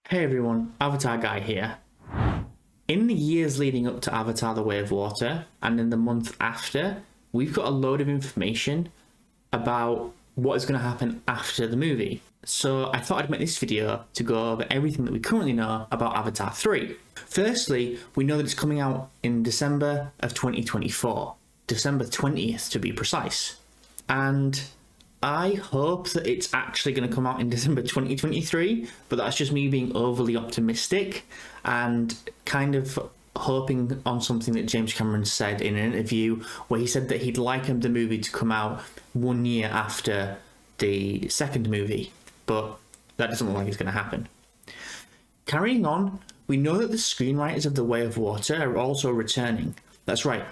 Hey everyone, Avatar Guy here. In the years leading up to Avatar The Way of Water, and in the month after, we've got a load of information about what is going to happen after the movie. So I thought I'd make this video to go over everything that we currently know about Avatar 3. Firstly, we know that it's coming out in December of 2024. December 20th to be precise. And I hope that it's actually going to come out in December 2023, but that's just me being overly optimistic and kind of hoping on something that James Cameron said in an interview where he said that he'd like the movie to come out 1 year after the second movie, but that doesn't look like it's going to happen. Carrying on, we know that the screenwriters of The Way of Water are also returning. That's right,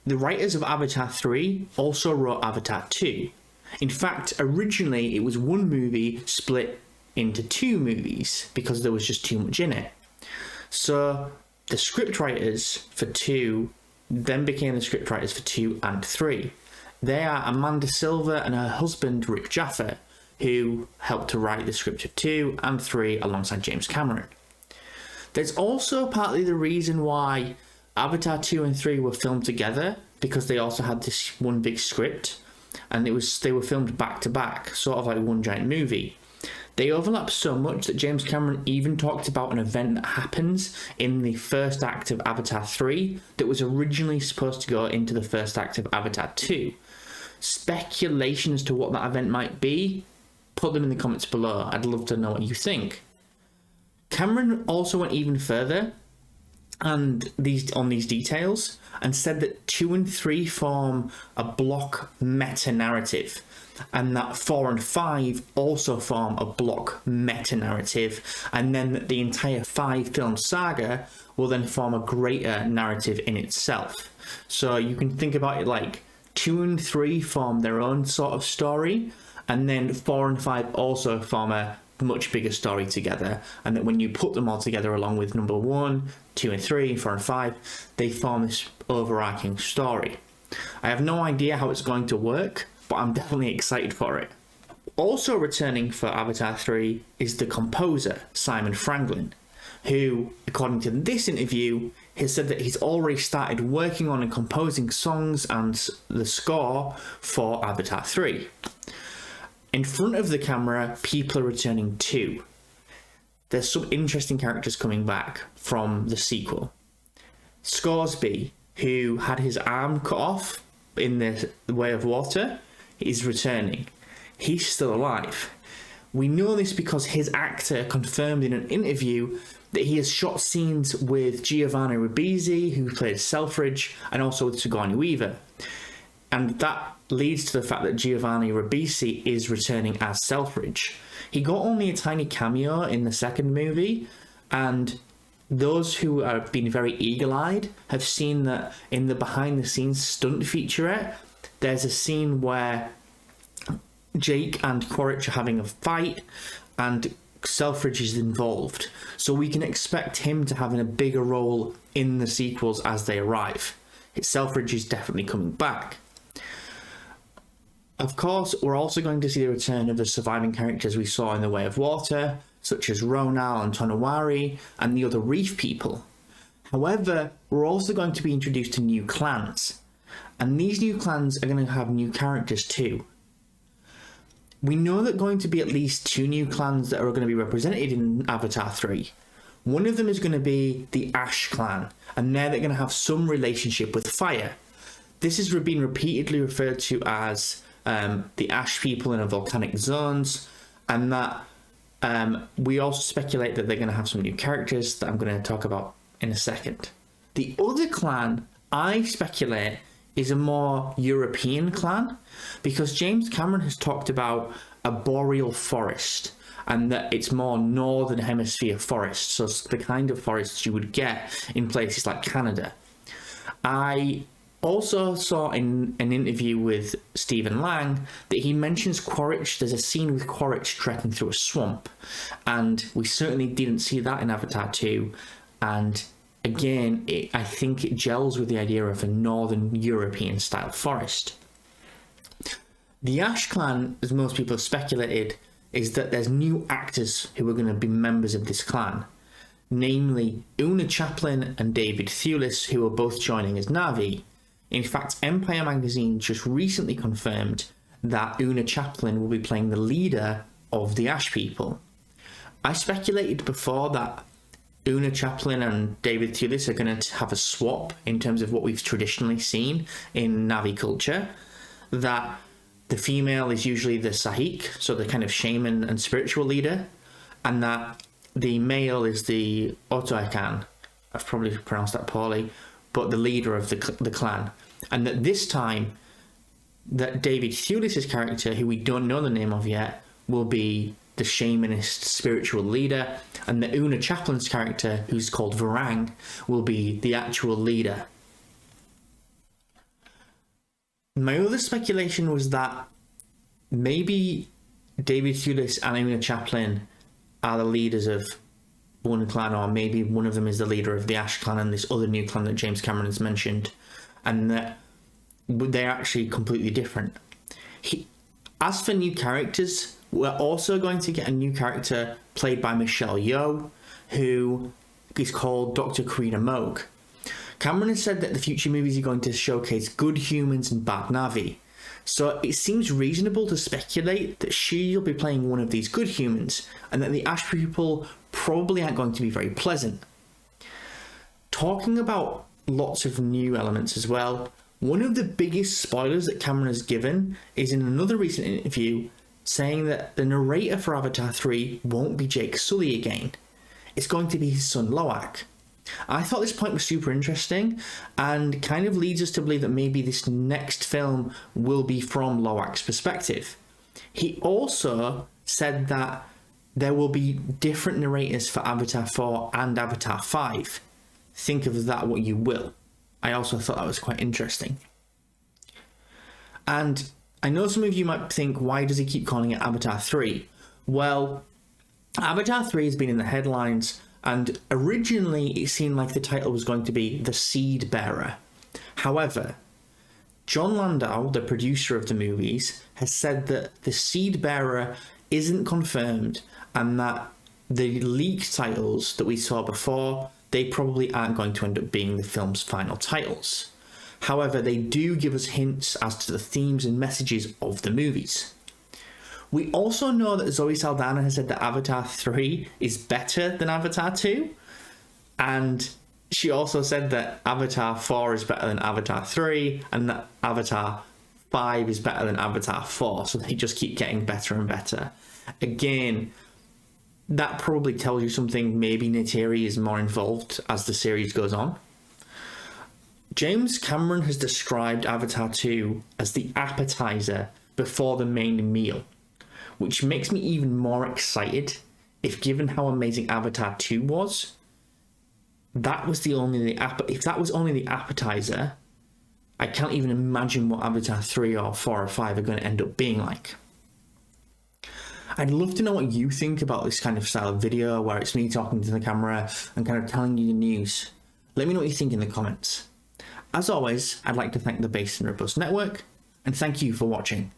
the writers of Avatar 3 also wrote Avatar 2. In fact, originally it was one movie split into two movies because there was just too much in it. So the scriptwriters for 2 then became the scriptwriters for 2 and 3. They are Amanda Silver and her husband Rick Jaffa, who helped to write the script of 2 and 3 alongside James Cameron. There's also partly the reason why Avatar 2 and 3 were filmed together, because they also had this one big script. And they were filmed back to back, sort of like one giant movie. They overlap so much that James Cameron even talked about an event that happens in the first act of Avatar 3 that was originally supposed to go into the first act of Avatar 2. Speculation as to what that event might be, put them in the comments below. I'd love to know what you think. Cameron also went even further on these details and said that 2 and 3 form a block meta-narrative, and that 4 and 5 also form a block meta-narrative, and then that the entire 5-film saga will then form a greater narrative in itself. So you can think about it like 2 and 3 form their own sort of story, and then 4 and 5 also form a much bigger story together, and that when you put them all together along with number 1, 2 and 3, 4 and 5, they form this overarching story. I have no idea how it's going to work, but I'm definitely excited for it. Also returning for Avatar 3 is the composer, Simon Franklin, who, according to this interview, has said that he's already started working on and composing songs and the score for Avatar 3. In front of the camera, people are returning too. There's some interesting characters coming back from the sequel. Scoresby, who had his arm cut off in the Way of Water, is returning. He's still alive. We know this because his actor confirmed in an interview that he has shot scenes with Giovanni Ribisi, who played Selfridge, and also with Sigourney Weaver. And that leads to the fact that Giovanni Ribisi is returning as Selfridge. He got only a tiny cameo in the second movie, and those who have been very eagle-eyed have seen that in the behind-the-scenes stunt featurette, there's a scene where Jake and Quaritch are having a fight, and Selfridge is involved. So we can expect him to have a bigger role in the sequels as they arrive. Selfridge is definitely coming back. Of course, we're also going to see the return of the surviving characters we saw in The Way of Water, such as Ronal and Tonawari, and the other reef people. However, we're also going to be introduced to new clans, and these new clans are going to have new characters too. We know that going to be at least 2 new clans that are going to be represented in Avatar 3. One of them is going to be the Ash clan, and they're going to have some relationship with fire. This has been repeatedly referred to as the Ash people in the volcanic zones, and that we also speculate that they're going to have some new characters that I'm going to talk about in a second. The other clan, I speculate, is a more European clan, because James Cameron has talked about a boreal forest, and that it's more northern hemisphere forests, so it's the kind of forests you would get in places like Canada. I also saw in an interview with Stephen Lang that he mentions Quaritch. There's a scene with Quaritch trekking through a swamp, and we certainly didn't see that in Avatar 2, and again, I think it gels with the idea of a northern European style forest. The Ash clan, as most people have speculated, is that there's new actors who are going to be members of this clan, namely Una Chaplin and David Thewlis, who are both joining as Na'vi. In fact, Empire magazine just recently confirmed that Una Chaplin will be playing the leader of the Ash people. I speculated before that Una Chaplin and David Thewlis are going to have a swap in terms of what we've traditionally seen in Na'vi culture, that the female is usually the Sahik, so the kind of shaman and spiritual leader, and that the male is the Otoekan, I've probably pronounced that poorly, but the leader of the clan. And that this time, that David Thewlis' character, who we don't know the name of yet, will be the shamanist spiritual leader, and that Una Chaplin's character, who's called Varang, will be the actual leader. My other speculation was that maybe David Thewlis and Una Chaplin are the leaders of one clan, or maybe one of them is the leader of the Ash clan and this other new clan that James Cameron has mentioned, and that they're actually completely different. As for new characters, we're also going to get a new character played by Michelle Yeoh, who is called Dr. Karina Moog. Cameron has said that the future movies are going to showcase good humans and bad Na'vi, so it seems reasonable to speculate that she'll be playing one of these good humans, and that the Ash people probably aren't going to be very pleasant. Talking about lots of new elements as well, one of the biggest spoilers that Cameron has given is in another recent interview saying that the narrator for Avatar 3 won't be Jake Sully again. It's going to be his son Lo'ak. I thought this point was super interesting and kind of leads us to believe that maybe this next film will be from Lo'ak's perspective. He also said that there will be different narrators for Avatar 4 and Avatar 5. Think of that what you will. I also thought that was quite interesting. And I know some of you might think, why does he keep calling it Avatar 3? Well, Avatar 3 has been in the headlines, and originally it seemed like the title was going to be The Seed Bearer. However, John Landau, the producer of the movies, has said that The Seed Bearer isn't confirmed, and that the leaked titles that we saw before, they probably aren't going to end up being the film's final titles. However, they do give us hints as to the themes and messages of the movies. We also know that Zoe Saldana has said that Avatar 3 is better than Avatar 2, and she also said that Avatar 4 is better than Avatar 3, and that Avatar 5 is better than Avatar 4, so they just keep getting better and better. Again, that probably tells you something. Maybe Neytiri is more involved as the series goes on. James Cameron has described Avatar 2 as the appetizer before the main meal, which makes me even more excited if, given how amazing Avatar 2 was, if that was only the appetizer, I can't even imagine what Avatar 3 or 4 or 5 are going to end up being like. I'd love to know what you think about this kind of style of video where it's me talking to the camera and kind of telling you the news. Let me know what you think in the comments. As always, I'd like to thank the Based and Robust Network, and thank you for watching.